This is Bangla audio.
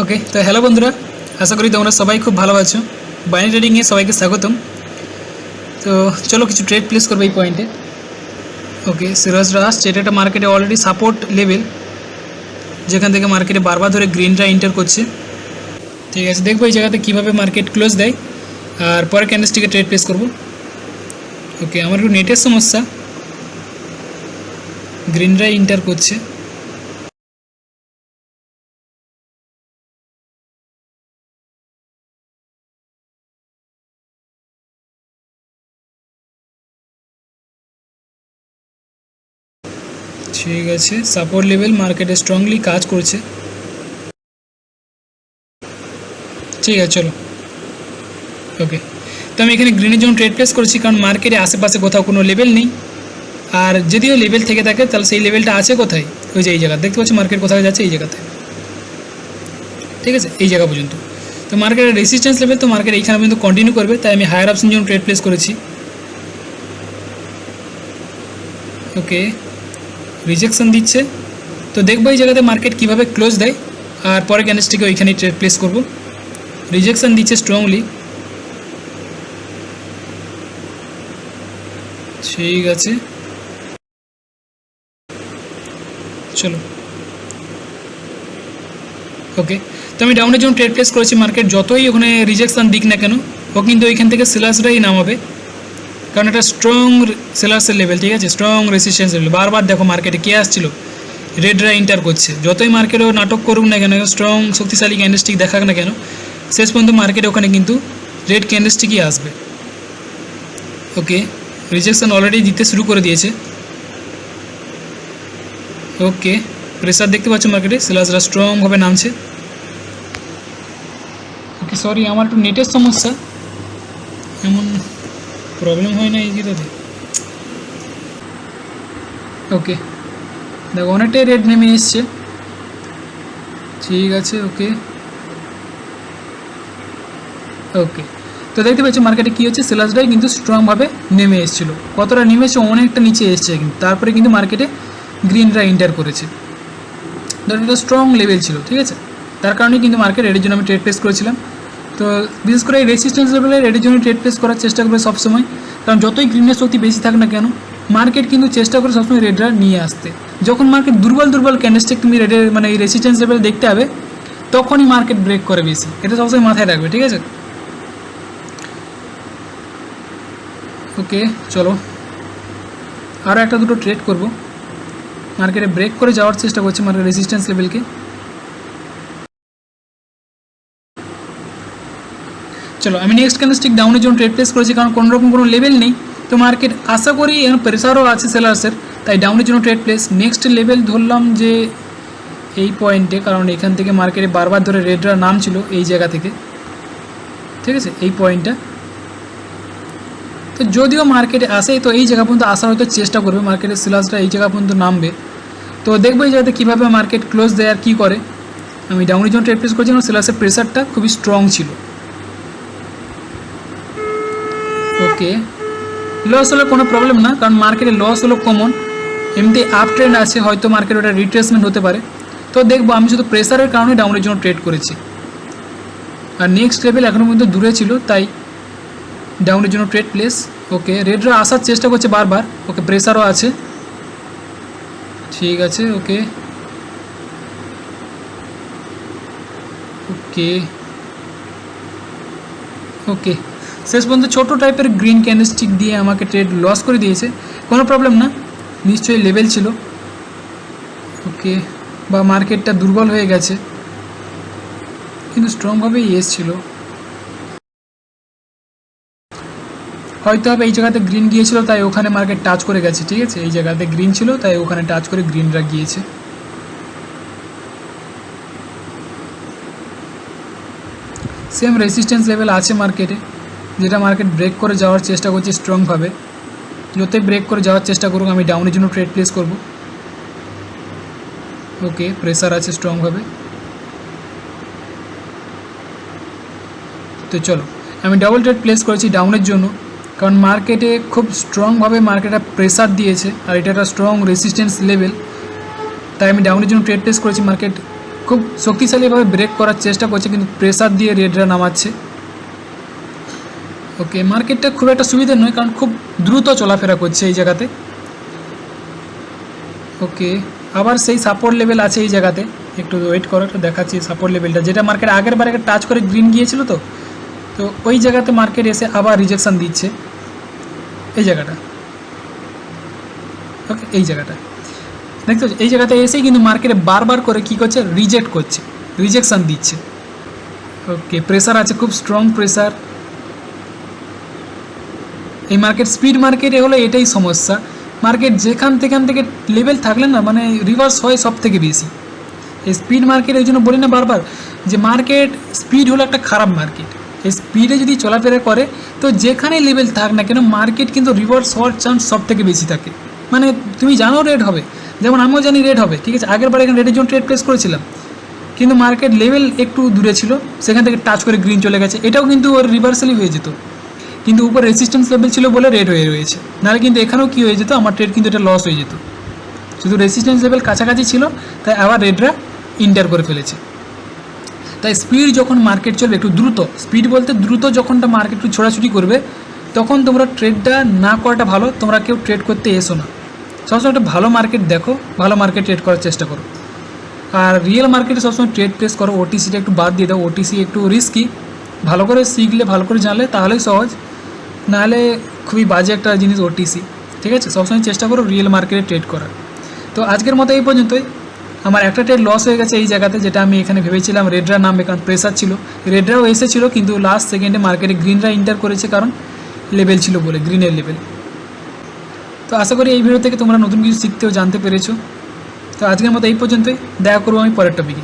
ওকে, তো হ্যালো বন্ধুরা, আশা করি তোমরা সবাই খুব ভালো আছো। বাইনারি ট্রেডিংয়ে সবাইকে স্বাগতম। তো চলো কিছু ট্রেড প্লেস করবো এই পয়েন্টে। ওকে, সিরাজরা আসছে, এটা একটা মার্কেটে অলরেডি সাপোর্ট লেভেল, যেখান থেকে মার্কেটে বারবার ধরে গ্রিনটা এন্টার করছে। ঠিক আছে, দেখবো এই জায়গাতে কীভাবে মার্কেট ক্লোজ দেয়, আর পরে ক্যান্ডেলস্টিকে ট্রেড প্লেস করবো। ওকে, আমার একটু নেটের সমস্যা, গ্রিনরা এন্টার করছে। ঠিক আছে, সাপোর্ট লেভেল মার্কেটে স্ট্রংলি কাজ করছে। ঠিক আছে, চলো। ওকে, তো আমি এখানে গ্রিনের জন্য ট্রেড প্লেস করেছি, কারণ মার্কেটে আশেপাশে কোথাও কোনো লেভেল নেই। আর যদিও লেভেল থেকে থাকে, তাহলে সেই লেভেলটা আছে কোথায়? ওই যে এই জায়গা দেখতে পাচ্ছি, মার্কেট কোথায় যাচ্ছে, এই জায়গাতে। ঠিক আছে, এই জায়গা পর্যন্ত। তো মার্কেটের রেসিস্ট্যান্স লেভেল, তো মার্কেট এইখানে পর্যন্ত কন্টিনিউ করবে, তাই আমি হায়ার অপশন জন্য ট্রেড প্লেস করেছি। ওকে, রিজেকশন দিচ্ছে, তো দেখবো এই জায়গাতে মার্কেট কীভাবে ক্লোজ দেয়, আর পরে ক্যান্ডেলস্টিকে ওইখানেই ট্রেড প্লেস করব। রিজেকশন দিচ্ছে স্ট্রংলি। ঠিক আছে, চলো। ওকে, তো আমি ডাউনের জন্য ট্রেড প্লেস করেছি। মার্কেট যতই ওখানে রিজেকশন দিক না কেন, ও কিন্তু ওইখান থেকে সেলার্সরাই নামাবে, কারণ এটা স্ট্রং সেলার্সের লেভেল। ঠিক আছে, স্ট্রং রেসিস্ট্যান্স লেভেল। বারবার দেখো মার্কেটে কে আসছিল, রেডরা এন্টার করছে। যতই মার্কেটও নাটক করুক না কেন, স্ট্রং শক্তিশালী ক্যান্ডেলস্টিক দেখাক না কেন, শেষ পর্যন্ত মার্কেটে ওখানে কিন্তু রেড ক্যান্ডেলস্টিকই আসবে। ওকে, রিজেকশন অলরেডি দিতে শুরু করে দিয়েছে। ওকে, প্রেসার দেখতে পাচ্ছ মার্কেটে, সেলার্সরা স্ট্রংভাবে নামছে। ওকে, সরি, আমার একটু নেটের সমস্যা, এমন প্রবলেম হয় না এই যেটাতে। ওকে, দেখো অনেকটাই রেড নেমে এসছে। ঠিক আছে, ওকে ওকে, তো দেখতে পাচ্ছি মার্কেটে কী হচ্ছে, সেলার্সরাই কিন্তু স্ট্রংভাবে নেমে এসেছিলো। কতটা নেমেছে, অনেকটা নিচে এসছে কিন্তু, তারপরে কিন্তু মার্কেটে গ্রিনরা এন্টার করেছে। ধরো এটা স্ট্রং লেভেল ছিল, ঠিক আছে, তার কারণে কিন্তু মার্কেট এর জন্য আমি ট্রেড প্লেস করেছিলাম। তো বিশেষ করে এই রেসিস্ট্যান্স লেভেলের এর জন্য ট্রেড প্লেস করার চেষ্টা করবে সবসময়, কারণ যতই গ্রিনের শক্তি বেশি থাক না কেন, মার্কেট কিন্তু চেষ্টা করে সবসময় রেডরা নিয়ে আসতে। যখন মার্কেট দুর্বল ক্যান্ডেলস্টিক তুমি রেডের মানে এই রেসিস্ট্যান্স লেভেল দেখতে হবে, তখনই মার্কেট ব্রেক করে বেশি। এটা সবসময় মাথায় রাখবে, ঠিক আছে। ওকে, চলো আরও একটা দুটো ট্রেড করব। মার্কেটে ব্রেক করে যাওয়ার চেষ্টা করছে মার্কেট রেসিস্ট্যান্স লেভেলকে। চলো, আমি নেক্সট ক্যান্ডেলস্টিক ডাউনের জন্য ট্রেড প্লেস করেছি, কারণ কোনোরকম কোনো লেভেল নেই। তো মার্কেট আশা করি এখন প্রেসারও আছে সেলার্সের, তাই ডাউনের জন্য ট্রেড প্লেস। নেক্সট লেভেল ধরলাম যে এই পয়েন্টে, কারণ এখান থেকে মার্কেটে বারবার ধরে রেডরা নাম ছিল এই জায়গা থেকে। ঠিক আছে, এই পয়েন্টটা। তো যদিও মার্কেটে আসে, তো এই জায়গা পর্যন্ত আসার হয়তো চেষ্টা করবে, মার্কেটের সেলার্সরা এই জায়গা পর্যন্ত নামবে। তো দেখবো এই জায়গাতে কীভাবে মার্কেট ক্লোজ দেয় আর কী করে। আমি ডাউনের জন্য ট্রেড প্লেস করেছি, কারণ সেলার্সের প্রেসারটা খুবই স্ট্রং ছিল। ওকে, লস হলে কোনো প্রবলেম না, কারণ মার্কেটে লস হলো কমন। এমনি আপ ট্রেন্ড আছে, হয়তো মার্কেট ওটা রিট্রেসমেন্ট হতে পারে। তো দেখবো, আমি শুধু প্রেসারের কারণে ডাউনের জন্য ট্রেড করেছি, আর নেক্সট লেভেল এখনও পর্যন্ত দূরে ছিল, তাই ডাউনের জন্য ট্রেড প্লেস। ওকে, রেডরা আসার চেষ্টা করছে বারবার। ওকে, প্রেসারও আছে। ঠিক আছে, ওকে ওকে ওকে, শেষ পর্যন্ত ছোটো টাইপের গ্রিন ক্যান্ডেলস্টিক দিয়ে আমাকে ট্রেড লস করে দিয়েছে। কোনো প্রবলেম না, নিশ্চয়ই লেভেল ছিল। ওকে, বা মার্কেটটা দুর্বল হয়ে গেছে, কিন্তু স্ট্রংভাবেই এসছিল। হয়তো হবে এই জায়গাতে গ্রিন গিয়েছিল, তাই ওখানে মার্কেট টাচ করে গেছে। ঠিক আছে, এই জায়গাতে গ্রিন ছিল, তাই ওখানে টাচ করে গ্রিনরা গিয়েছে। সেম রেসিস্ট্যান্স লেভেল আছে মার্কেটে, যেটা মার্কেট ব্রেক করে যাওয়ার চেষ্টা করছে স্ট্রংভাবে। যতই ব্রেক করে যাওয়ার চেষ্টা করুক, আমি ডাউনের জন্য ট্রেড প্লেস করব। ওকে, প্রেসার আছে স্ট্রংভাবে। তো চলো, আমি ডাবল ট্রেড প্লেস করেছি ডাউনের জন্য, কারণ মার্কেটে খুব স্ট্রংভাবে মার্কেটটা প্রেসার দিয়েছে, আর এটা একটা স্ট্রং রেসিস্ট্যান্স লেভেল, তাই আমি ডাউনের জন্য ট্রেড প্লেস করেছি। মার্কেট খুব শক্তিশালীভাবে ব্রেক করার চেষ্টা করছে, কিন্তু প্রেসার দিয়ে রেডরা নামাচ্ছে। ওকে, মার্কেটটা খুব একটা সুবিধা নয়, কারণ খুব দ্রুত চলাফেরা করছে এই জায়গাতে। ওকে, আবার সেই সাপোর্ট লেভেল আছে এই জায়গাতে, একটু ওয়েট করো, একটু দেখাচ্ছি সাপোর্ট লেভেলটা, যেটা মার্কেট আগের বার টাচ করে গ্রিন গিয়েছিল। তো ওই জায়গাতে মার্কেট এসে আবার রিজেকশান দিচ্ছে এই জায়গাটা। ওকে, এই জায়গাটা দেখতে পাচ্ছি, এই জায়গাতে এসেই কিন্তু মার্কেটে বারবার করে কী করছে, রিজেক্ট করছে, রিজেকশান দিচ্ছে। ওকে, প্রেসার আছে, খুব স্ট্রং প্রেসার। এই মার্কেট স্পিড মার্কেটে হলো এটাই সমস্যা, মার্কেট যেখান থেকে লেভেল থাকলে না মানে রিভার্স হয় সব থেকে বেশি। এই স্পিড মার্কেট এই জন্য বলি না বারবার যে মার্কেট স্পিড হলো একটা খারাপ মার্কেট। এই স্পিডে যদি চলাফেরা করে তো যেখানে লেভেল থাক না কেন মার্কেট কিন্তু রিভার্স হওয়ার চান্স সব থেকে বেশি থাকে। মানে তুমি জানো রেড হবে, যেমন আমিও জানি রেড হবে, ঠিক আছে। আগের বার এখানে রেডের জন্য ট্রেড প্লেস করেছিলাম, কিন্তু মার্কেট লেভেল একটু দূরে ছিল, সেখান থেকে টাচ করে গ্রিন চলে গেছে, এটাও কিন্তু ওর রিভার্সালই হয়ে যেত, কিন্তু উপর রেসিস্ট্যান্স লেভেল ছিল বলে রেড হয়ে রয়েছে। নাহলে কিন্তু এখানেও কী হয়ে যেত, আমার ট্রেড কিন্তু এটা লস হয়ে যেত। শুধু রেসিস্ট্যান্স লেভেল কাছাকাছি ছিল, তাই আবার রেডরা ইন্টার করে ফেলেছে। তাই স্পিড যখন মার্কেট চলবে একটু দ্রুত, স্পিড বলতে দ্রুত যখনটা মার্কেট একটু ছোড়াছুটি করবে, তখন তোমরা ট্রেডটা না করাটা ভালো। তোমরা কেউ ট্রেড করতে এসো না, সবসময় একটা ভালো মার্কেট দেখো, ভালো মার্কেট ট্রেড করার চেষ্টা করো। আর রিয়েল মার্কেটে সবসময় ট্রেড প্লেস করো, ওটিসিটা একটু বাদ দিয়ে দাও, ওটিসি একটু রিস্কি। ভালো করে শিখলে, ভালো করে জানলে তাহলেই সহজ, নাহলে খুবই বাজে একটা জিনিস ওটিসি, ঠিক আছে। সবসময় চেষ্টা করো রিয়েল মার্কেটে ট্রেড করার। তো আজকের মতো এই পর্যন্তই। আমার একটা ট্রেড লস হয়ে গেছে এই জায়গাতে, যেটা আমি এখানে ভেবেছিলাম রেডরা নামবে, কারণ প্রেসার ছিল, রেডরাও এসেছিলো, কিন্তু লাস্ট সেকেন্ডে মার্কেটে গ্রিনরা ইন্টার করেছে, কারণ লেভেল ছিল বলে, গ্রিনের লেভেল। তো আশা করি এই ভিডিও থেকে তোমরা নতুন কিছু শিখতে ও জানতে পেরেছো। তো আজকের মতো এই পর্যন্তই, দেখা করবো আমি পরের টপিকে।